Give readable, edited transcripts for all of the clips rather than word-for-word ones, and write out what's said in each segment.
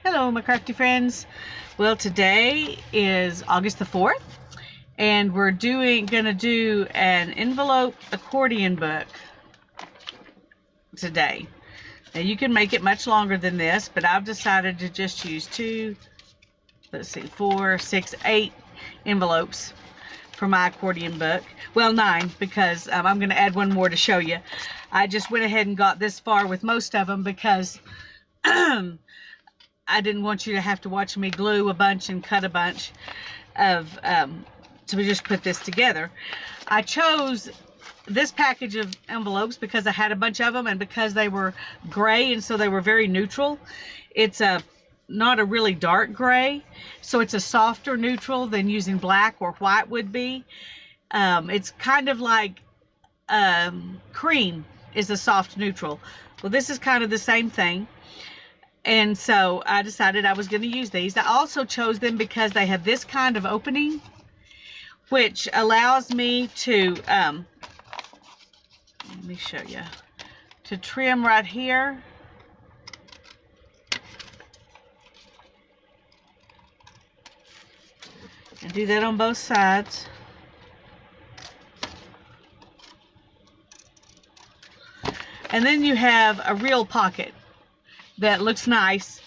Hello, my crafty friends. Well, today is August the 4th, and we're gonna do an envelope accordion book today. Now, you can make it much longer than this, but I've decided to just use 4, 6, 8 envelopes for my accordion book. Well, 9, because I'm going to add one more to show you. I just went ahead and got this far with most of them because I didn't want you to have to watch me glue a bunch and cut a bunch of to just put this together. I chose this package of envelopes because I had a bunch of them and because they were gray, and so they were very neutral. It's not a really dark gray, so it's a softer neutral than using black or white would be. It's kind of like cream is a soft neutral. Well, this is kind of the same thing. And so I decided I was going to use these. I also chose them because they have this kind of opening, which allows me to, let me show you, to trim right here. And do that on both sides. And then you have a real pocket that looks nice,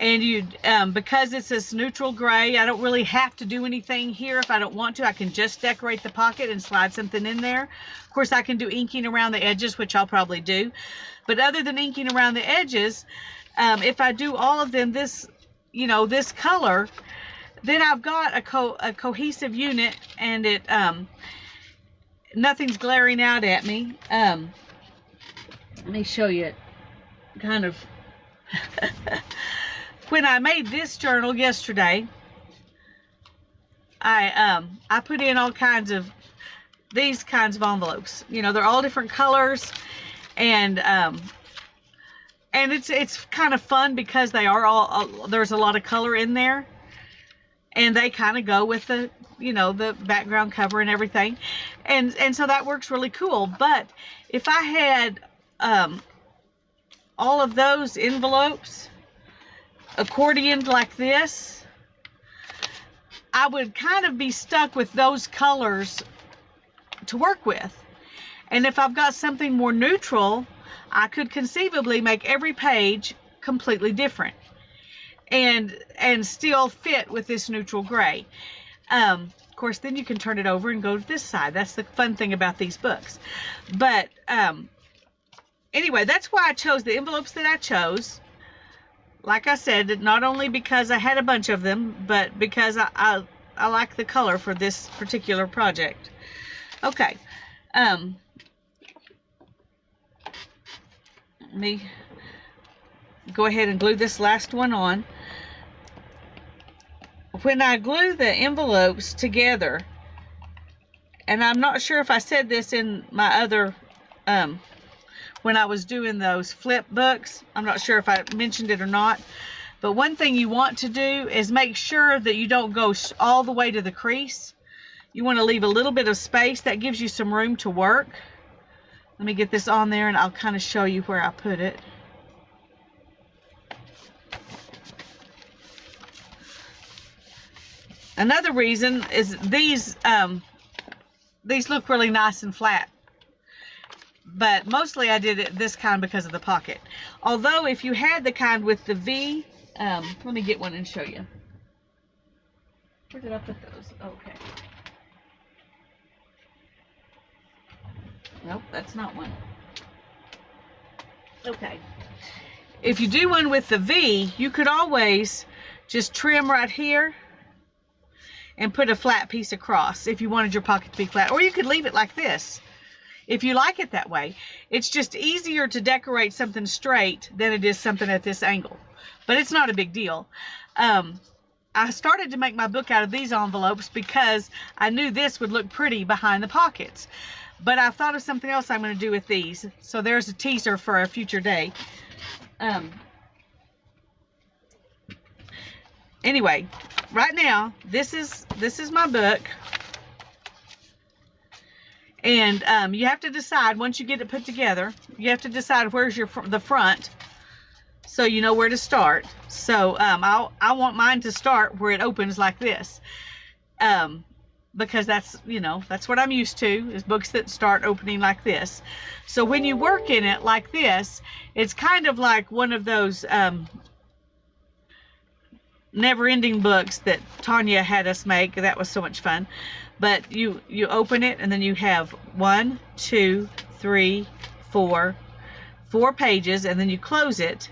and you because it's this neutral gray, I don't really have to do anything here. If I don't want to, I can just decorate the pocket and slide something in there. Of course, I can do inking around the edges, which I'll probably do, but other than inking around the edges, if I do all of them this, this color, then I've got a cohesive unit, and it nothing's glaring out at me. Let me show you it kind of. When I made this journal yesterday, I put in all kinds of these kinds of envelopes. They're all different colors, and it's kind of fun because they are all there's a lot of color in there, and they kind of go with the the background cover and everything, and so that works really cool. But if I had all of those envelopes accordioned like this, I would kind of be stuck with those colors to work with. And if I've got something more neutral, I could conceivably make every page completely different and still fit with this neutral gray. Of course, then you can turn it over and go to this side. That's the fun thing about these books. But anyway, that's why I chose the envelopes that I chose. Like I said, not only because I had a bunch of them, but because I like the color for this particular project. Okay. Let me go ahead and glue this last one on. When I glue the envelopes together, and I'm not sure if I said this in my other when I was doing those flip books, I'm not sure if I mentioned it or not, but one thing you want to do is make sure that you don't go all the way to the crease. You want to leave a little bit of space. That gives you some room to work. Let me get this on there and I'll kind of show you where I put it. Another reason is these look really nice and flat. But mostly I did it this kind because of the pocket. Although if you had the kind with the V, let me get one and show you. Where did I put those? Okay. Nope, that's not one. Okay. If you do one with the V, you could always just trim right here and put a flat piece across if you wanted your pocket to be flat. Or you could leave it like this if you like it that way. It's just easier to decorate something straight than it is something at this angle. But it's not a big deal. I started to make my book out of these envelopes because I knew this would look pretty behind the pockets. But I thought of something else I'm going to do with these. So there's a teaser for a future day. Anyway, right now, this is my book. And you have to decide, once you get it put together, you have to decide where's the front. so you know where to start. So I want mine to start where it opens like this, because that's, you know, that's what I'm used to, is books that start opening like this. So when you work in it like this, it's kind of like one of those never-ending books that Tanya had us make. That was so much fun. But you open it, and then you have 1, 2, 3, 4 pages, and then you close it.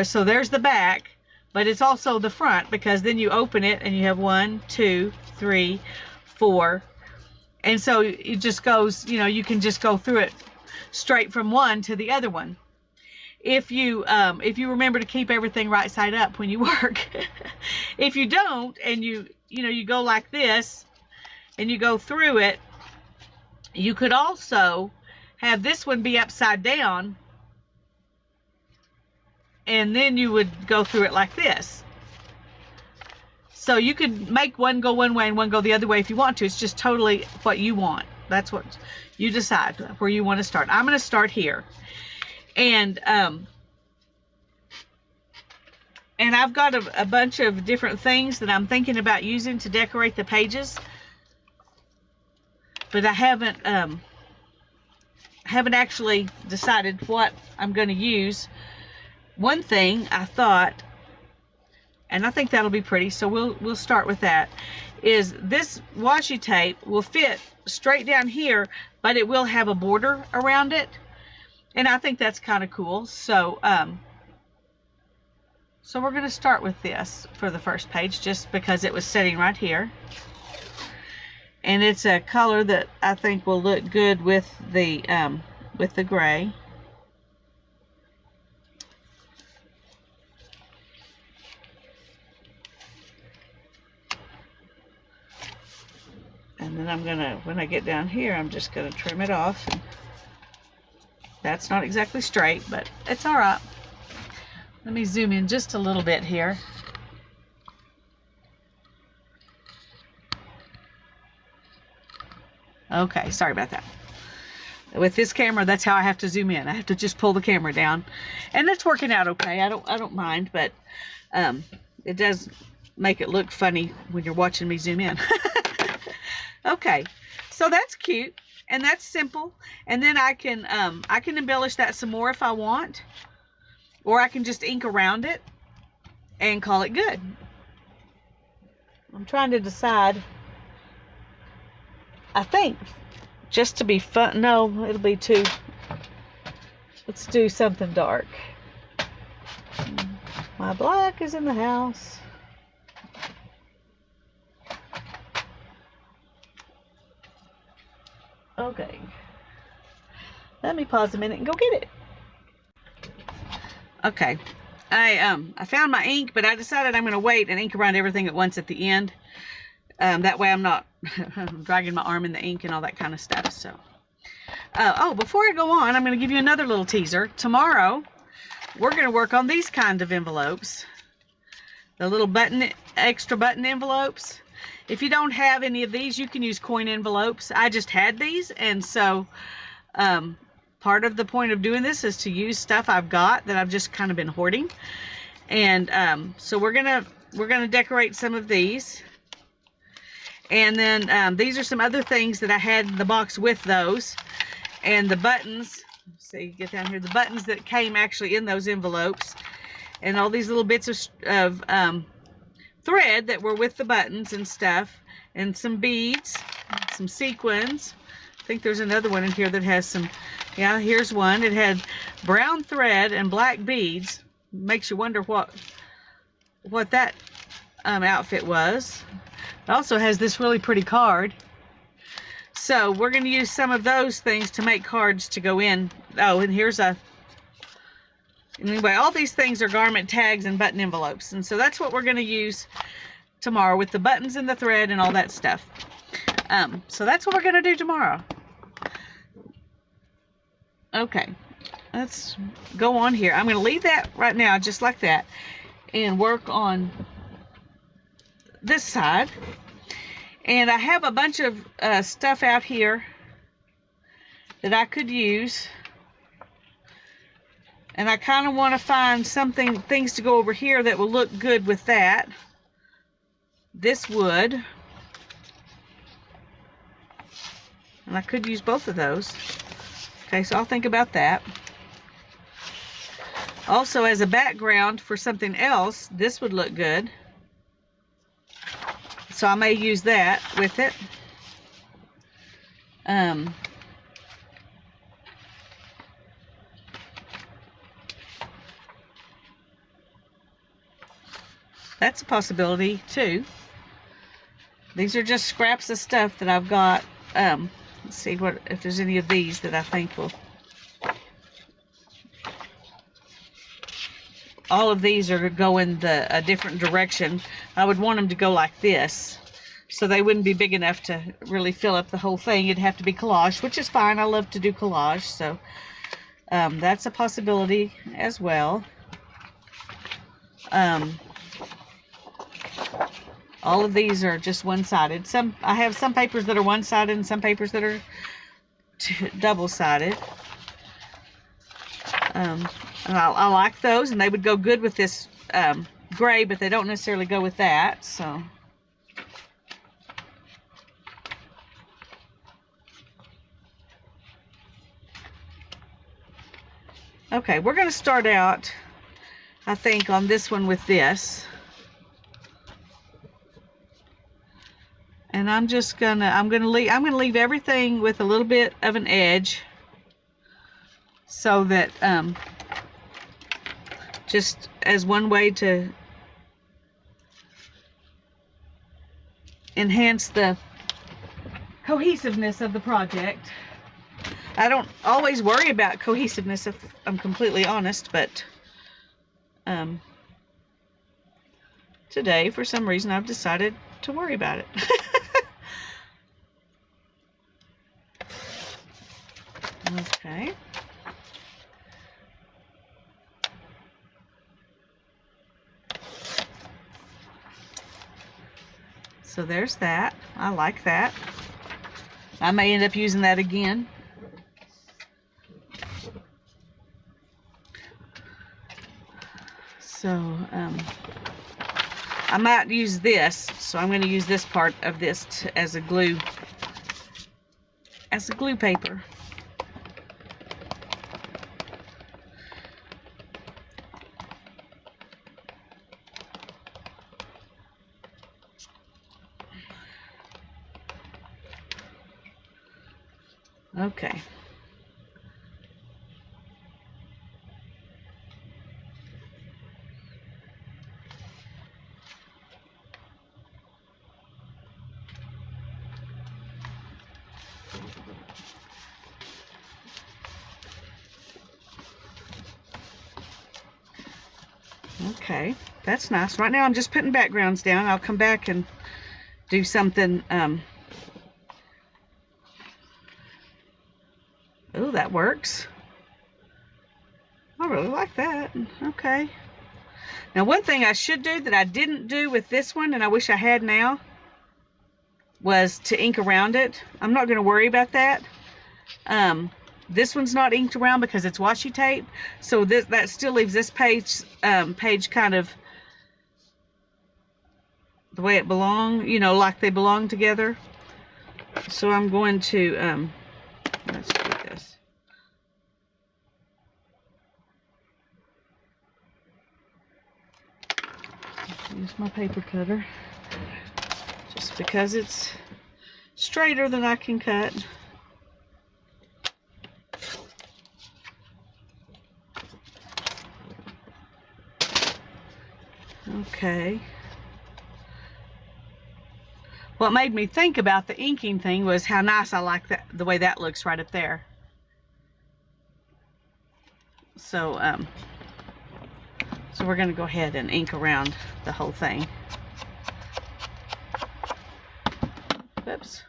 So there's the back, but it's also the front, because then you open it and you have 1, 2, 3, 4, and so it just goes, you know, you can just go through it straight from one to the other one. If you remember to keep everything right side up when you work. If you don't, and you go like this and you go through it, you could also have this one be upside down, and then you would go through it like this. So you could make one go one way and one go the other way if you want to. It's just totally what you want. That's what you decide where you want to start. I'm going to start here. And I've got a bunch of different things that I'm thinking about using to decorate the pages, but I haven't actually decided what I'm going to use. One thing I thought, and I think that'll be pretty, so we'll start with that, is this washi tape will fit straight down here, but it will have a border around it, and I think that's kind of cool. So so we're going to start with this for the first page, just because it was sitting right here, and it's a color that I think will look good with the gray. And then I'm gonna, when I get down here, I'm just gonna trim it off. That's not exactly straight, but it's all right. Let me zoom in just a little bit here. Okay, sorry about that. With this camera, that's how I have to zoom in. I have to just pull the camera down, and it's working out okay. I don't mind, but it does make it look funny when you're watching me zoom in. Okay, so that's cute, and that's simple. And then I can embellish that some more if I want, or I can just ink around it and call it good. I'm trying to decide. I think just to be fun, no, it'll be too, let's do something dark. My black is in the house. Okay, let me pause a minute and go get it. Okay, I found my ink, but I decided I'm going to wait and ink around everything at once at the end. That way I'm not dragging my arm in the ink and all that kind of stuff. So, oh, before I go on, I'm going to give you another little teaser. Tomorrow, we're going to work on these kind of envelopes, the little extra button envelopes. If you don't have any of these, you can use coin envelopes. I just had these, and so part of the point of doing this is to use stuff I've got that I've just kind of been hoarding. And so we're gonna decorate some of these, and then these are some other things that I had in the box with those, and the buttons. So you get down here, the buttons that came actually in those envelopes, and all these little bits of thread that were with the buttons and stuff, and some beads, some sequins. I think there's another one in here that has some, yeah, here's one. It had brown thread and black beads. Makes you wonder what that outfit was. It also has this really pretty card. So we're going to use some of those things to make cards to go in. Oh, and here's anyway, all these things are garment tags and button envelopes, and so that's what we're going to use tomorrow with the buttons and the thread and all that stuff. So that's what we're going to do tomorrow. Okay, let's go on here. I'm going to leave that right now just like that and work on this side. And I have a bunch of stuff out here that I could use. And I kind of want to find things to go over here that will look good with that. This would. And I could use both of those. Okay, so I'll think about that. Also, as a background for something else, this would look good. So I may use that with it. That's a possibility too. These are just scraps of stuff that I've got. Let's see if there's any of these that I think will. All of these are going a different direction. I would want them to go like this, so they wouldn't be big enough to really fill up the whole thing. It'd have to be collage, which is fine. I love to do collage, so that's a possibility as well. All of these are just one-sided. I have some papers that are one-sided and some papers that are double-sided. And I like those, and they would go good with this gray, but they don't necessarily go with that. So, okay, we're going to start out, I think, on this one with this. And I'm gonna leave everything with a little bit of an edge, so that just as one way to enhance the cohesiveness of the project. I don't always worry about cohesiveness, if I'm completely honest, but today, for some reason, I've decided to worry about it. Okay. So there's that. I like that. I may end up using that again. So I might use this. So I'm going to use this part of this as a glue paper. Okay. Okay, that's nice. Right now I'm just putting backgrounds down. I'll come back and do something. Oh, that works. I really like that. Okay. Now, one thing I should do that I didn't do with this one, and I wish I had now, was to ink around it. I'm not going to worry about that. This one's not inked around because it's washi tape, so that still leaves this page kind of the way it belongs, you know, like they belong together. So I'm going to let's do this. Use my paper cutter just because it's straighter than I can cut. Okay. What made me think about the inking thing was how nice I like that, the way that looks right up there. So, so we're going to go ahead and ink around the whole thing. Whoops.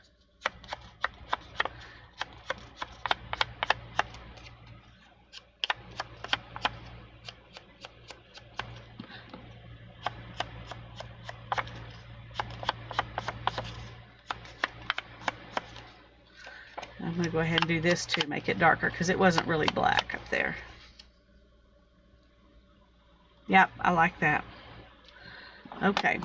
I'm going to go ahead and do this to make it darker because it wasn't really black up there. Yep, I like that. Okay.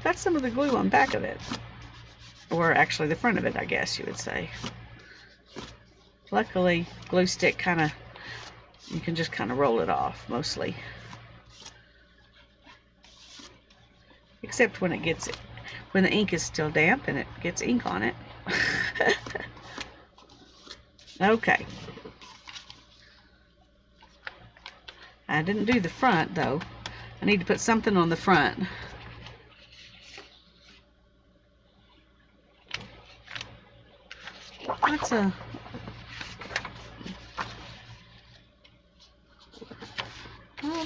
Got some of the glue on back of it, or actually the front of it, I guess you would say. Luckily, glue stick you can just kind of roll it off mostly, except when when the ink is still damp and it gets ink on it. Okay. I didn't do the front though. I need to put something on the front. That's I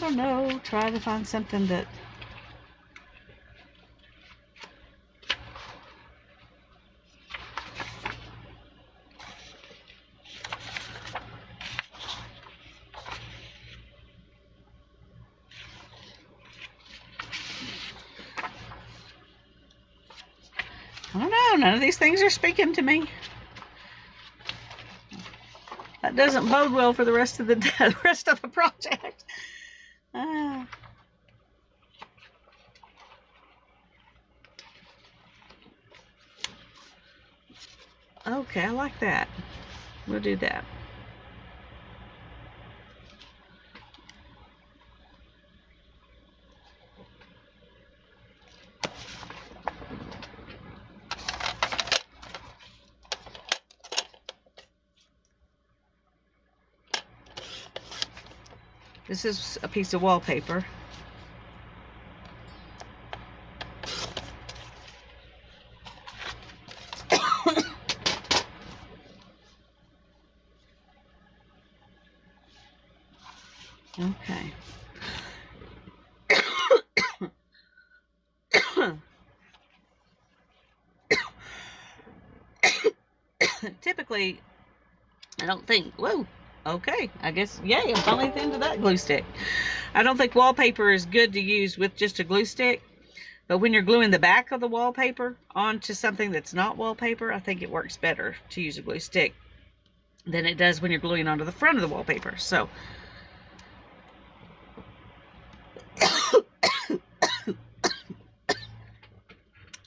don't know, try to find something that I don't know, none of these things are speaking to me. That doesn't bode well for the rest of the project. Okay, I like that. We'll do that. This is a piece of wallpaper. Okay. Typically, I don't think, whoa, okay, I guess, yay, I'm finally at the end of that glue stick. I don't think wallpaper is good to use with just a glue stick, but when you're gluing the back of the wallpaper onto something that's not wallpaper, I think it works better to use a glue stick than it does when you're gluing onto the front of the wallpaper. So,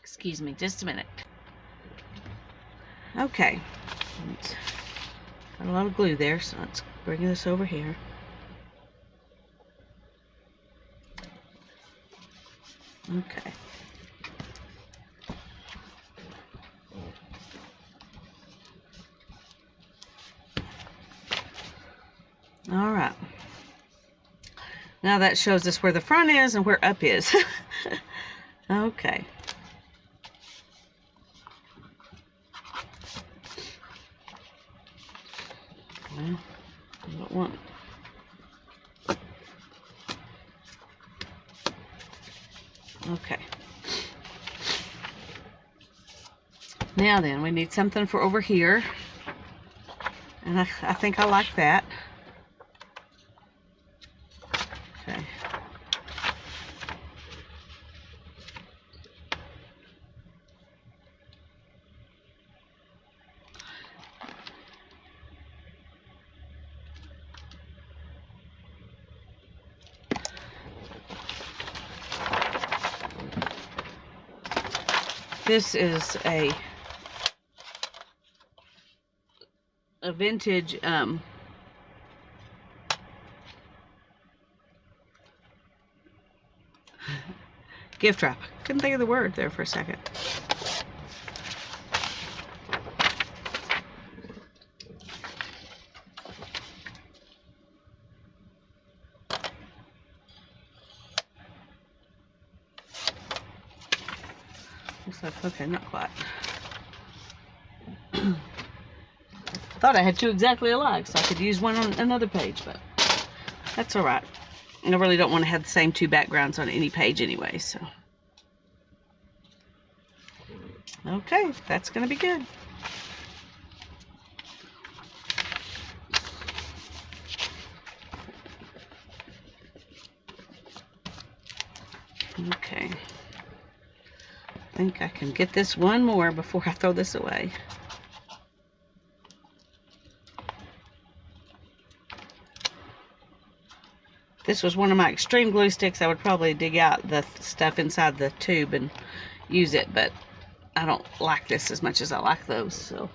excuse me, just a minute. Okay, got a lot of glue there, so let's bring this over here. Okay. All right. Now that shows us where the front is and where up is. Okay. Well, I don't want. Okay. Now then, we need something for over here. And I think I like that. Okay. This is a vintage gift wrap. Couldn't think of the word there for a second. Looks like, okay, not quite. Thought I had two exactly alike, so I could use one on another page, but that's all right. I really don't want to have the same two backgrounds on any page anyway, so. Okay, that's going to be good. Okay. I think I can get this one more before I throw this away. If this was one of my extreme glue sticks, I would probably dig out the stuff inside the tube and use it, but I don't like this as much as I like those, so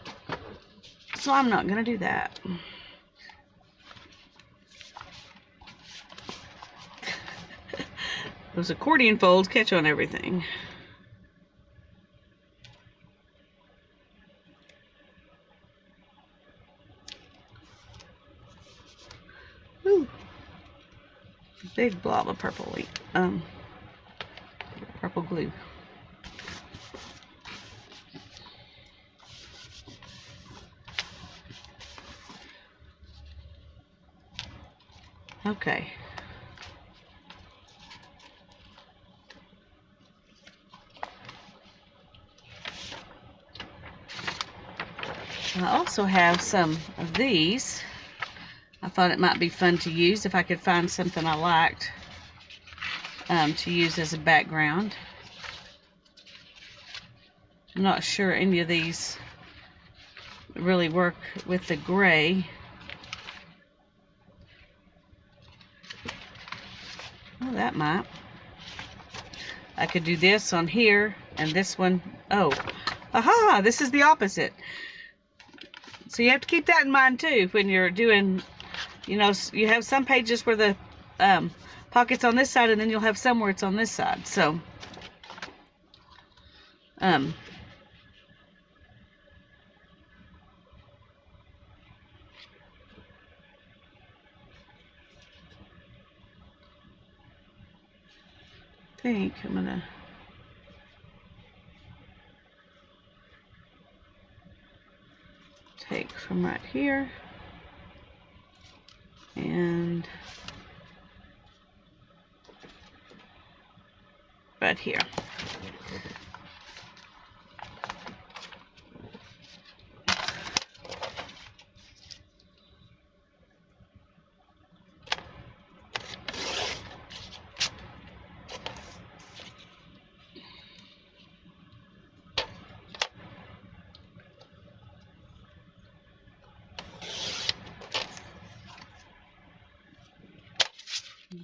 I'm not going to do that. Those accordion folds catch on everything. Ooh. Big blob of purple glue. Okay. I also have some of these. I thought it might be fun to use if I could find something I liked to use as a background. I'm not sure any of these really work with the gray. Oh, that might. I could do this on here and this one. Oh, aha, this is the opposite. So you have to keep that in mind too when you're doing, you know, you have some pages where the pocket's on this side and then you'll have some where it's on this side. So, I think I'm gonna take from right here and right here.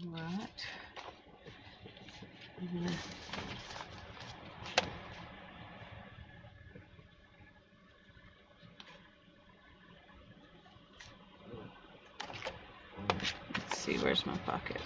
Right. Let's see, where's my pocket?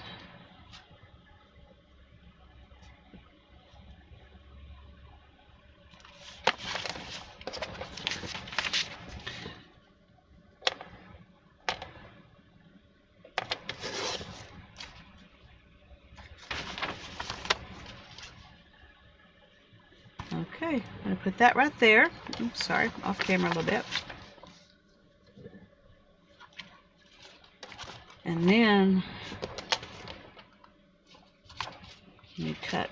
Okay, I'm going to put that right there. Oops, sorry, off camera a little bit. And then let me cut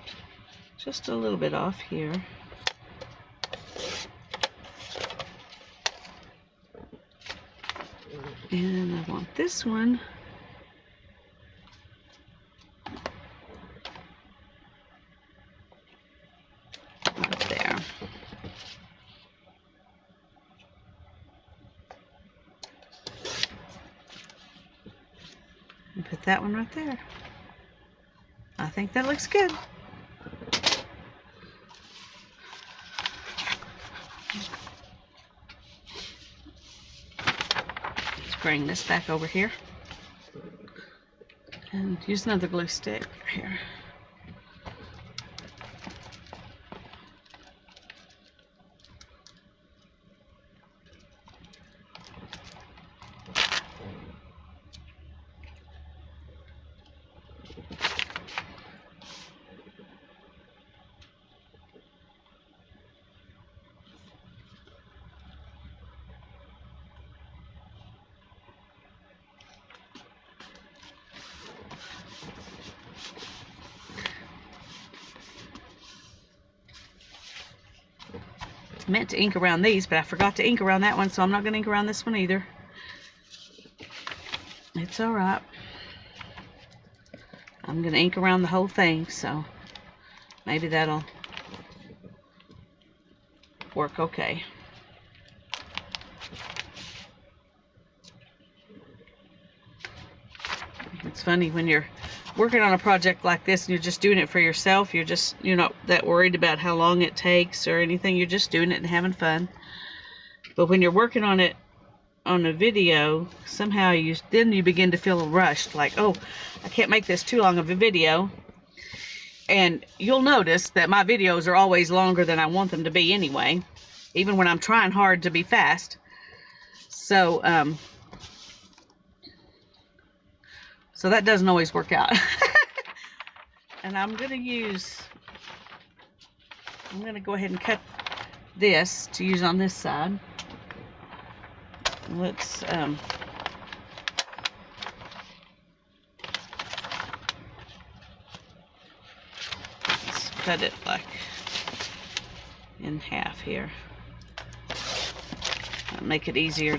just a little bit off here. And I want this one right there. And put that one right there. I think that looks good. Let's bring this back over here and use another glue stick here. Meant to ink around these, but I forgot to ink around that one, so I'm not going to ink around this one either. It's alright. I'm going to ink around the whole thing, so maybe that'll work okay. It's funny when you're working on a project like this and you're just doing it for yourself, you're not that worried about how long it takes or anything. You're just doing it and having fun. But when you're working on it on a video, somehow you begin to feel rushed, like, oh, I can't make this too long of a video. And you'll notice that my videos are always longer than I want them to be anyway, even when I'm trying hard to be fast. So so that doesn't always work out. And I'm going to go ahead and cut this to use on this side. Let's cut it like in half here. That'll make it easier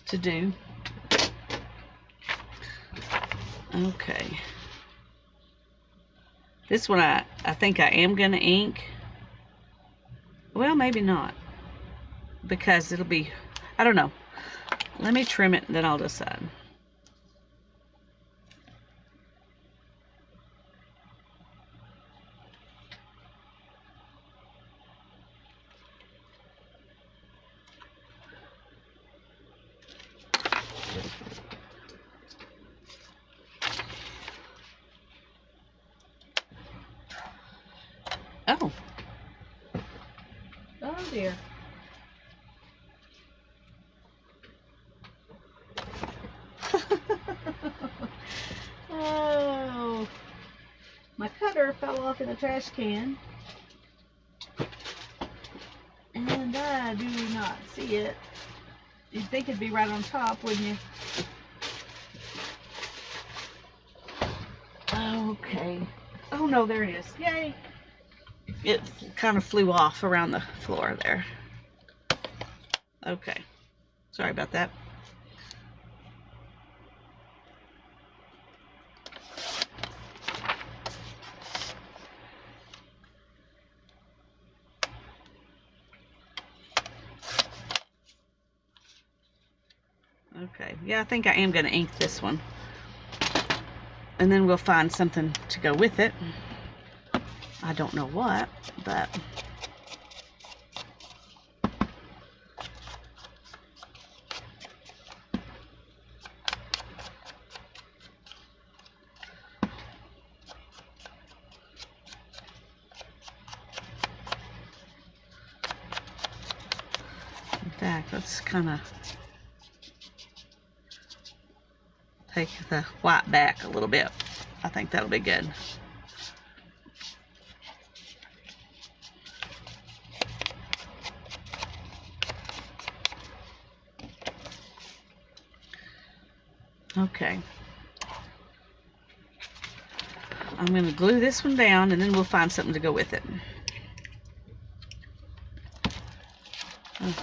to do. Okay. This one I think I am going to ink. Well, maybe not. Because it'll be, I don't know. Let me trim it and then I'll decide. Oh. Oh dear. Oh. My cutter fell off in the trash can. And I do not see it. You'd think it'd be right on top, wouldn't you? Okay. Oh no, there it is. Yay! It kind of flew off around the floor there. Okay. Sorry about that. Okay. Yeah, I think I am going to ink this one. And then we'll find something to go with it. I don't know what, but in fact, let's kind of take the white back a little bit. I think that'll be good. Okay. I'm going to glue this one down and then we'll find something to go with it. Oh.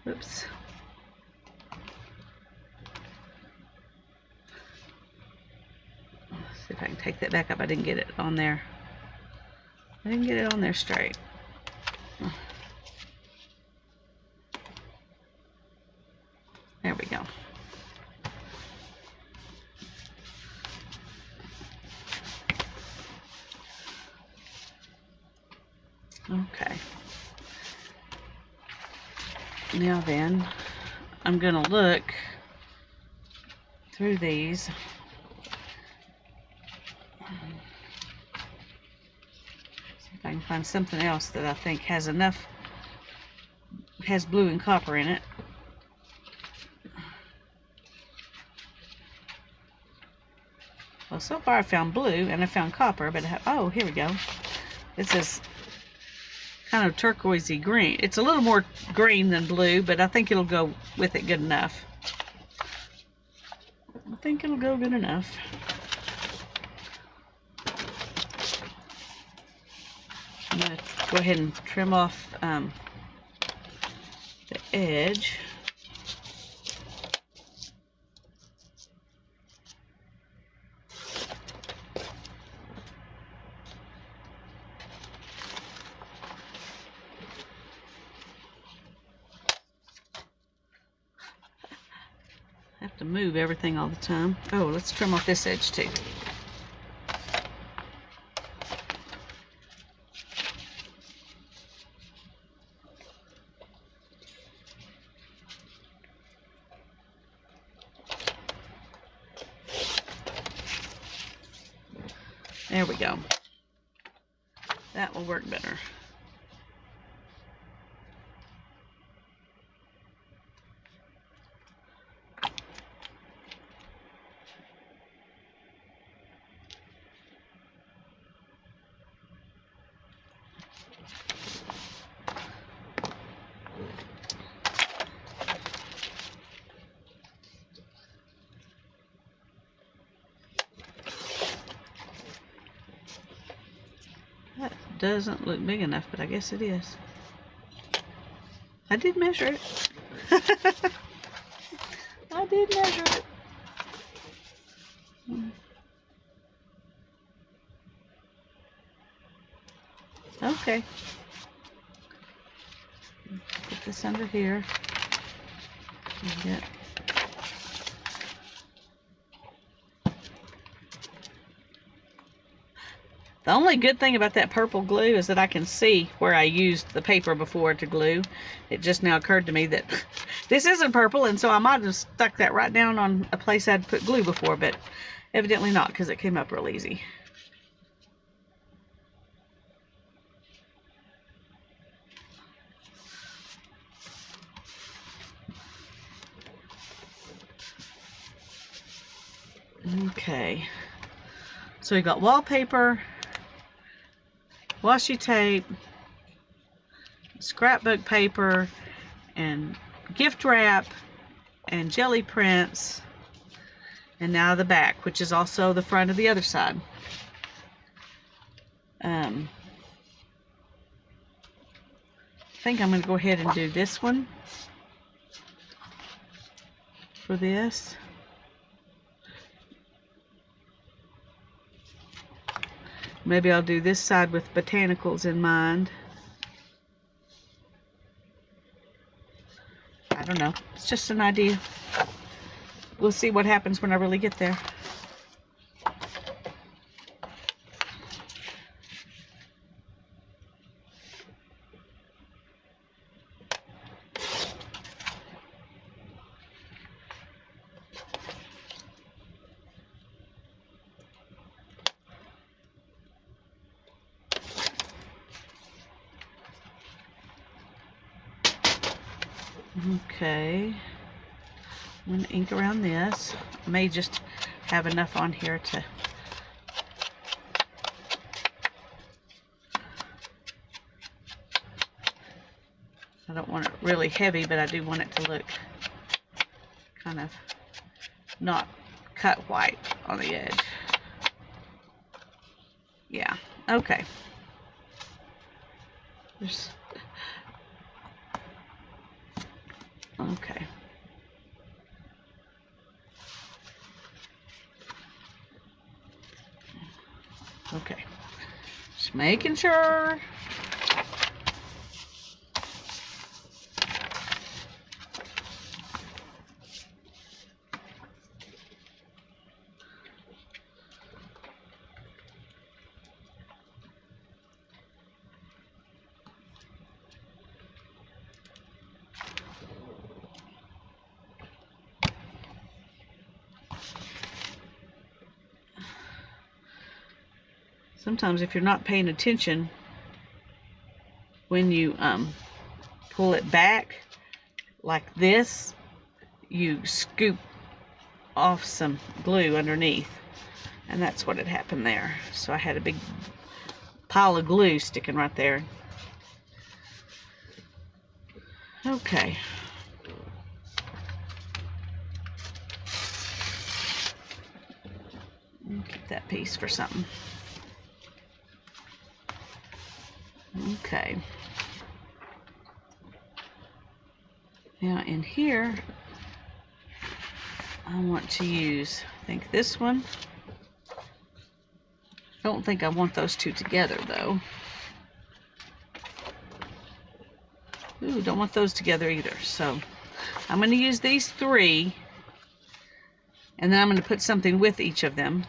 Oops. Let's see if I can take that back up. I didn't get it on there. I didn't get it on there straight. There we go. Okay. Now then, I'm going to look through these. See if I can find something else that I think has blue and copper in it. Well, so far I found blue and I found copper, but oh, here we go. This is kind of turquoisey green. It's a little more green than blue, but I think it'll go with it good enough. I think it'll go good enough. I'm going to go ahead and trim off the edge. I have to move everything all the time. Oh, let's trim off this edge too. There we go. That will work better. That doesn't look big enough, but I guess it is. I did measure it. I did measure it. Okay. Put this under here. Get The only good thing about that purple glue is that I can see where I used the paper before to glue. It just now occurred to me that this isn't purple, and so I might have stuck that right down on a place I'd put glue before, but evidently not, because it came up real easy. Okay, so we got wallpaper, washi tape, scrapbook paper, and gift wrap, and jelly prints, and now the back, which is also the front of the other side. I think I'm going to go ahead and do this one for this. Maybe I'll do this side with botanicals in mind. I don't know. It's just an idea. We'll see what happens when I really get there. Okay, I'm going to ink around this. I may just have enough on here to I don't want it really heavy, but I do want it to look kind of not cut white on the edge. Yeah, okay. Okay. Okay. Just making sure. Sometimes if you're not paying attention, when you pull it back like this, you scoop off some glue underneath. And that's what had happened there. So I had a big pile of glue sticking right there. Okay. Keep that piece for something. Okay. Now in here, I want to use, I think this one. Don't think I want those two together though. Ooh, don't want those together either. So I'm going to use these three, and then I'm going to put something with each of them.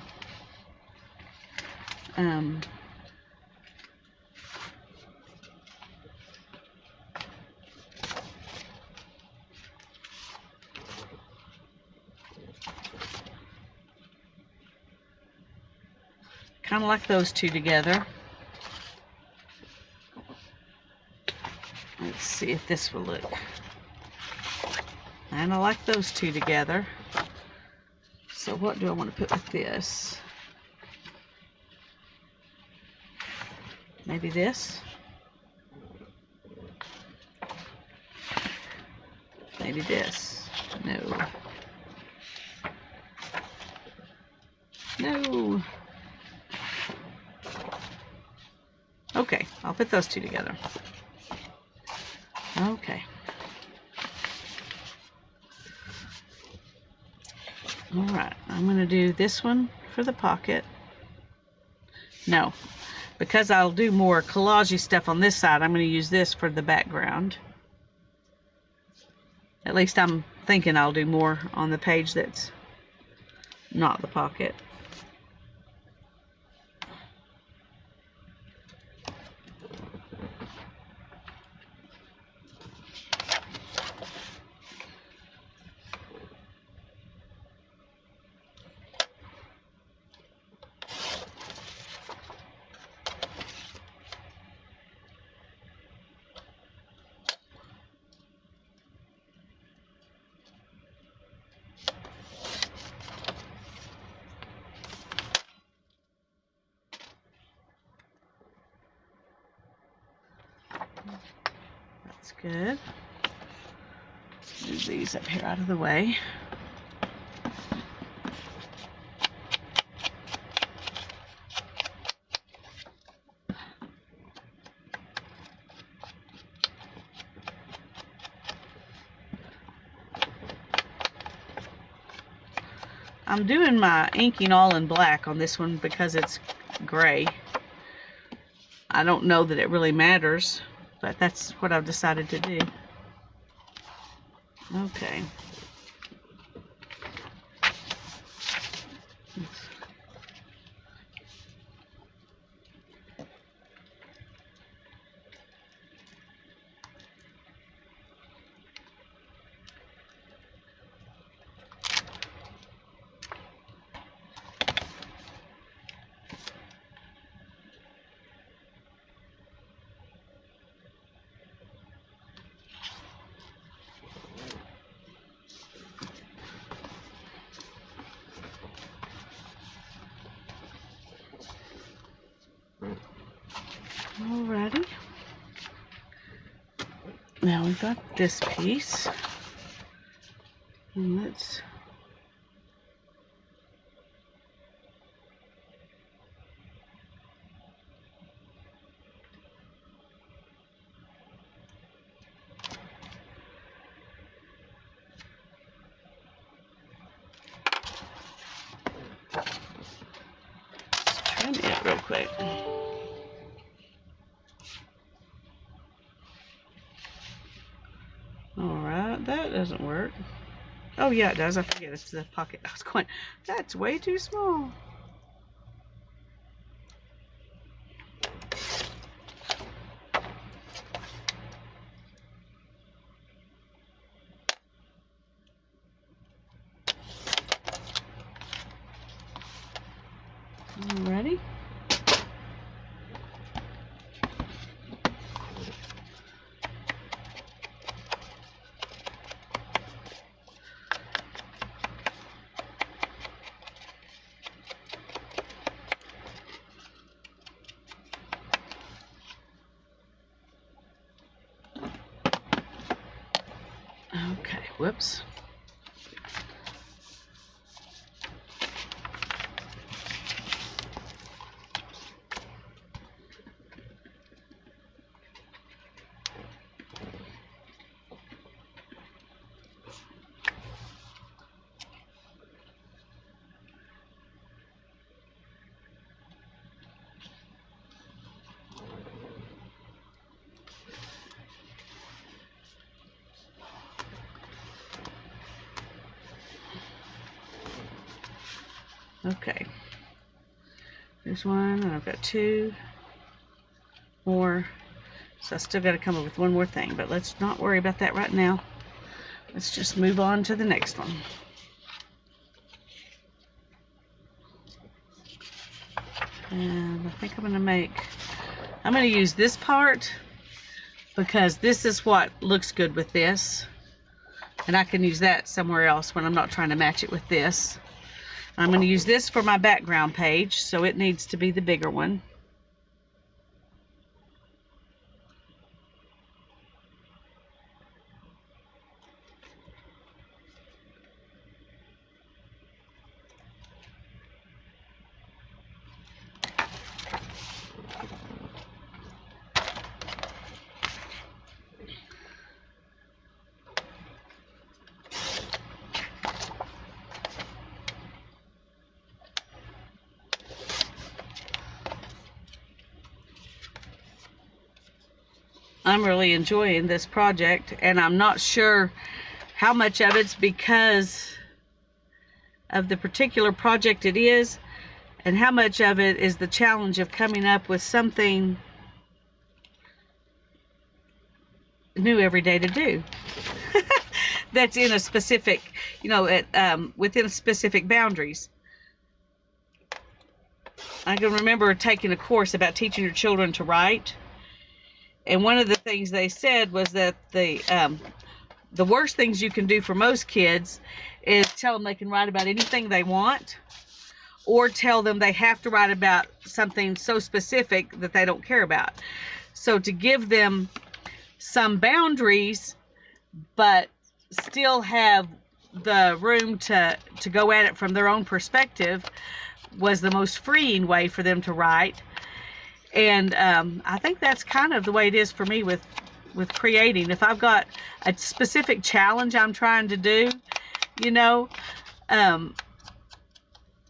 Kind of like those two together. Let's see if this will look. And I like those two together. So what do I want to put with this? Maybe this? Maybe this? No. No. Okay, I'll put those two together. Okay. Alright, I'm going to do this one for the pocket. No, because I'll do more collage-y stuff on this side, I'm going to use this for the background. At least I'm thinking I'll do more on the page that's not the pocket. That's good. Move these up here out of the way. I'm doing my inking all in black on this one because it's gray. I don't know that it really matters, but that's what I've decided to do. Okay. Alrighty. Now we've got this piece. And let's trim it real quick. Alright, that doesn't work. Oh yeah, it does. I forget it's the pocket. I was going, that's way too small. Ready? Okay, whoops. Okay, there's one, and I've got two more, so I still got to come up with one more thing, but let's not worry about that right now. Let's just move on to the next one. And I think I'm going to use this part because this is what looks good with this, and I can use that somewhere else when I'm not trying to match it with this. I'm going to use this for my background page, so it needs to be the bigger one. I'm really enjoying this project, and I'm not sure how much of it's because of the particular project it is, and how much of it is the challenge of coming up with something new every day to do. That's in a specific, you know, within specific boundaries. I can remember taking a course about teaching your children to write. And one of the things they said was that the worst things you can do for most kids is tell them they can write about anything they want, or tell them they have to write about something so specific that they don't care about. So to give them some boundaries, but still have the room to go at it from their own perspective, was the most freeing way for them to write. And I think that's kind of the way it is for me with creating. If I've got a specific challenge I'm trying to do, you know,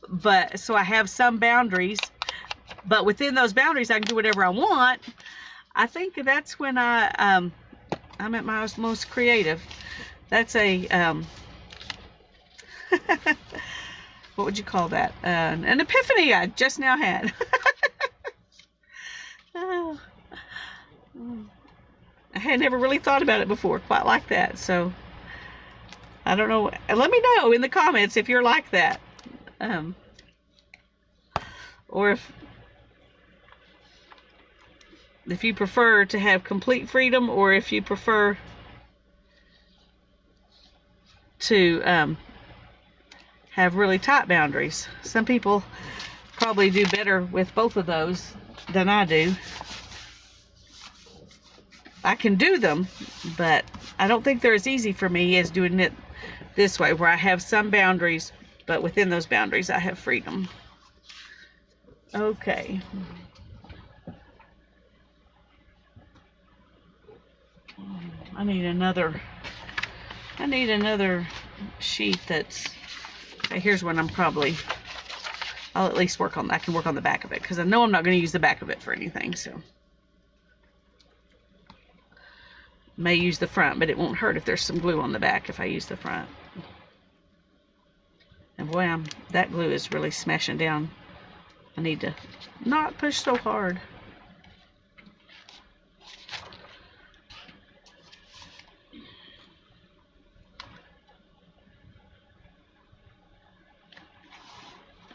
but so I have some boundaries, but within those boundaries I can do whatever I want. I think that's when I'm at my most creative. That's a what would you call that? An epiphany I just now had. I had never really thought about it before quite like that, so I don't know. Let me know in the comments if you're like that, or if you prefer to have complete freedom, or if you prefer to have really tight boundaries. Some people probably do better with both of those than I do. I can do them, but I don't think they're as easy for me as doing it this way, where I have some boundaries, but within those boundaries I have freedom. Okay. I need another sheet that's, okay, here's one I'll at least I can work on the back of it, because I know I'm not going to use the back of it for anything, so. May use the front, but it won't hurt if there's some glue on the back if I use the front. And boy, that glue is really smashing down. I need to not push so hard.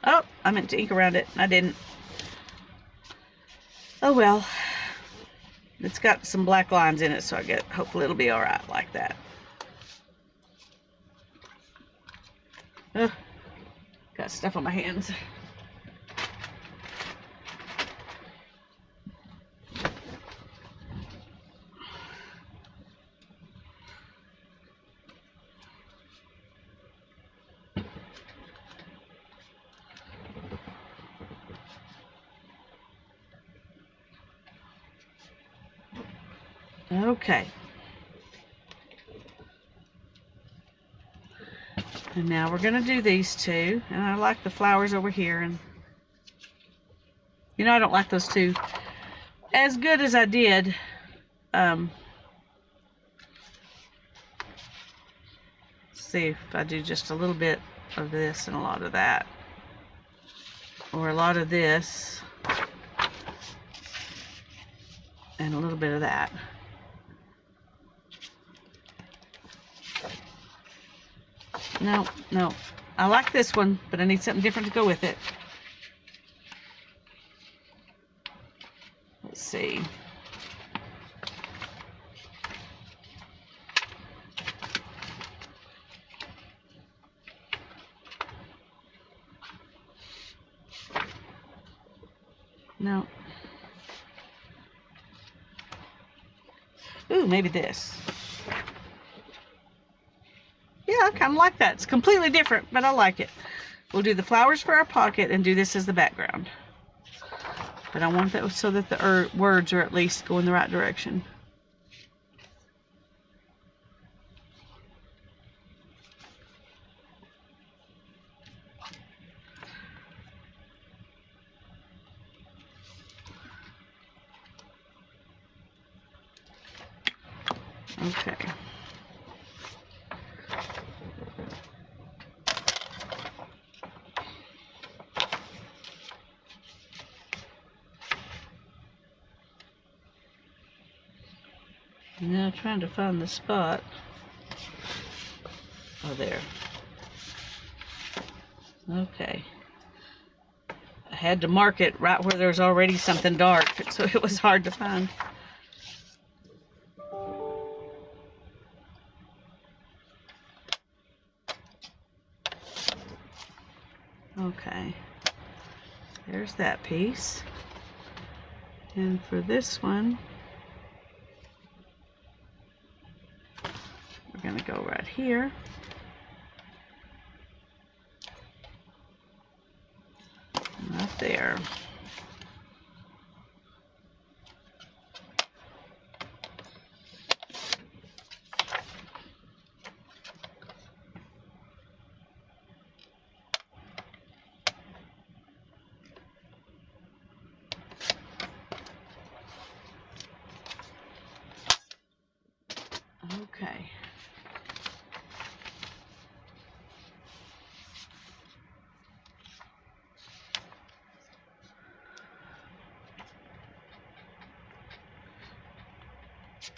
Oh, I meant to ink around it. I didn't. Oh well. It's got some black lines in it, so hopefully it'll be alright like that. Ugh, got stuff on my hands. Okay. And now we're going to do these two. And I like the flowers over here. And you know, I don't like those two as good as I did. Let's see if I do just a little bit of this and a lot of that. Or a lot of this and a little bit of that. No, no. I like this one, but I need something different to go with it. Let's see. No. Ooh, maybe this. Yeah, I kind of like that. It's completely different, but I like it. We'll do the flowers for our pocket and do this as the background. But I want that so that the words are at least going the right direction. Okay. Now trying to find the spot. Oh, there. Okay. I had to mark it right where there's already something dark, so it was hard to find. Okay. There's that piece. And for this one, we're going to go right here. And right there. Okay.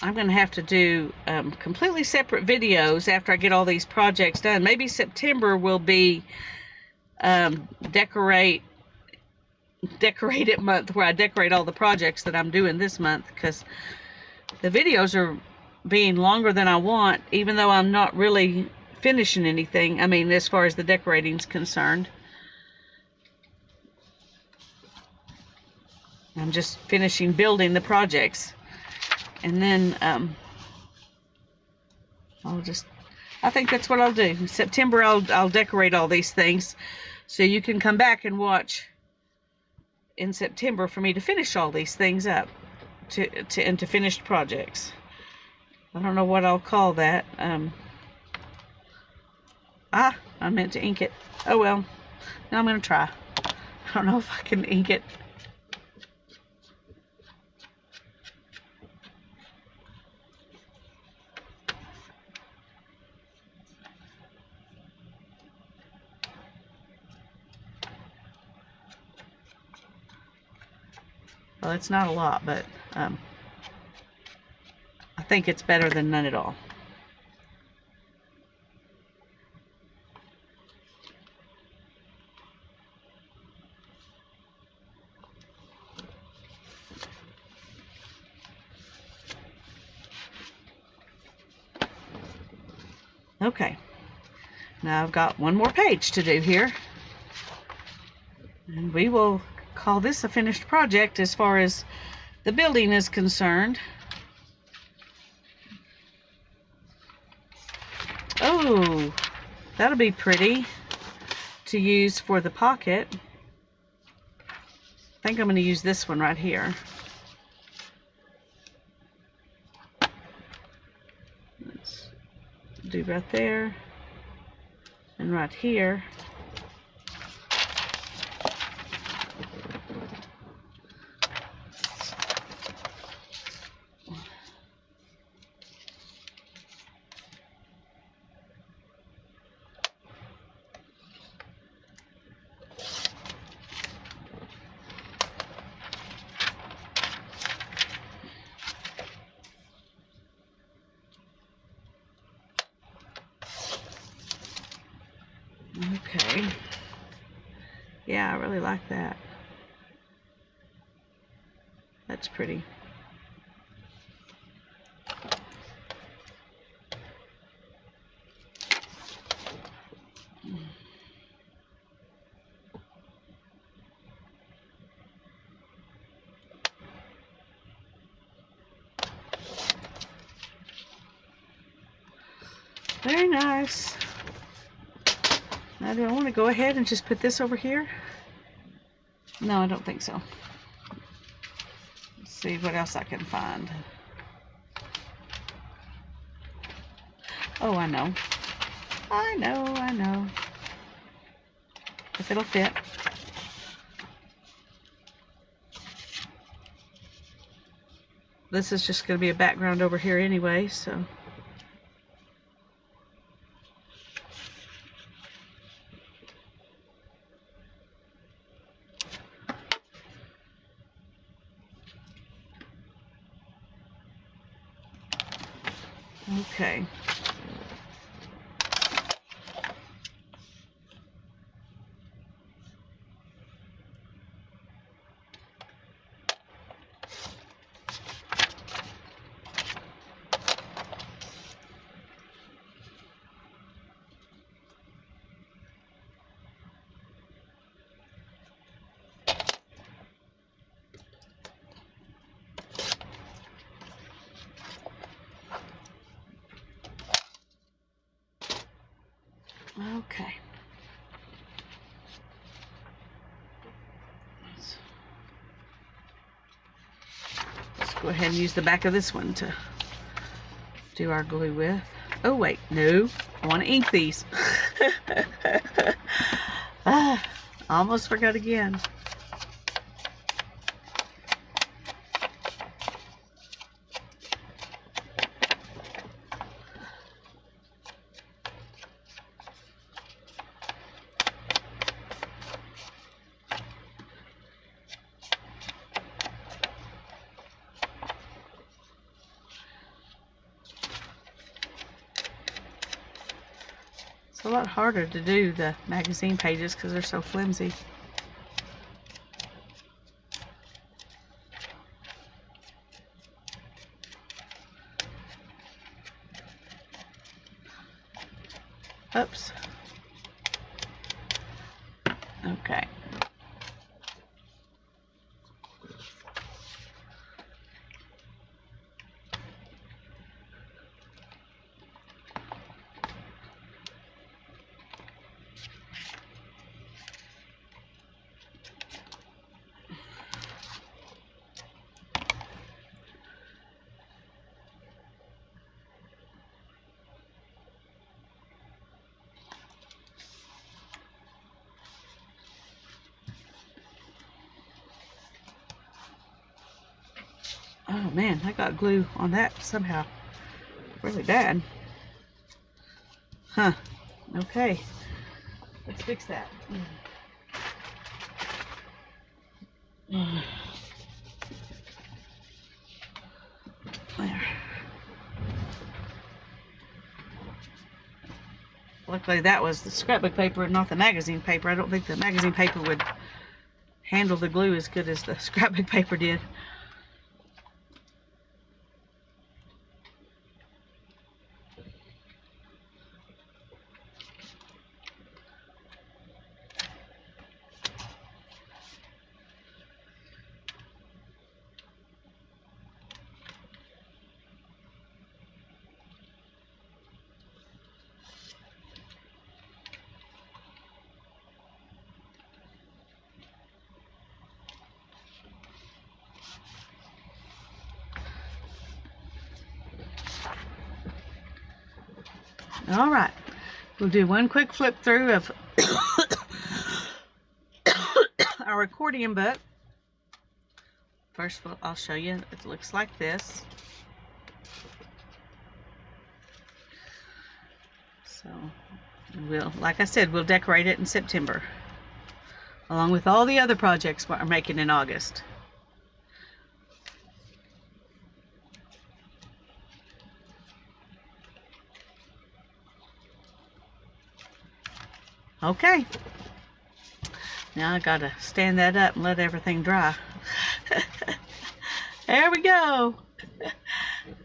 I'm going to have to do completely separate videos after I get all these projects done. Maybe September will be decorate it month, where I decorate all the projects that I'm doing this month, because the videos are being longer than I want, even though I'm not really finishing anything. I mean, as far as the decorating's concerned. I'm just finishing building the projects. And then I think that's what I'll do. In September, I'll decorate all these things, so you can come back and watch in September for me to finish all these things up into finished projects. I don't know what I'll call that. I meant to ink it. Oh well. Now I'm going to try. I don't know if I can ink it. Well, it's not a lot, but I think it's better than none at all. Okay, now I've got one more page to do here, and we will call this a finished project as far as the building is concerned. Oh, that'll be pretty to use for the pocket. I think I'm going to use this one right here. do right there and right here. Okay. Yeah, I really like that. That's pretty. Very nice. Now, do I want to go ahead and just put this over here? No, I don't think so. Let's see what else I can find. Oh, I know. I know. If it'll fit. This is just going to be a background over here anyway, so. Okay. Okay. Let's go ahead and use the back of this one to do our glue with. Oh wait, no, I want to ink these. Almost forgot again. It's a lot harder to do the magazine pages because they're so flimsy. Oops. Okay. Oh man, I got glue on that somehow. Really bad. Huh. Okay. Let's fix that. There. Luckily that was the scrapbook paper and not the magazine paper. I don't think the magazine paper would handle the glue as good as the scrapbook paper did. All right, we'll do one quick flip through of our accordion book. First, I'll show you. It looks like this. So, like I said, we'll decorate it in September, along with all the other projects we're making in August. Okay. Now I gotta stand that up and let everything dry. There we go.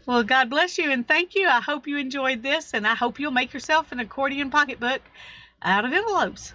Well, God bless you and thank you. I hope you enjoyed this, and I hope you'll make yourself an accordion pocketbook out of envelopes.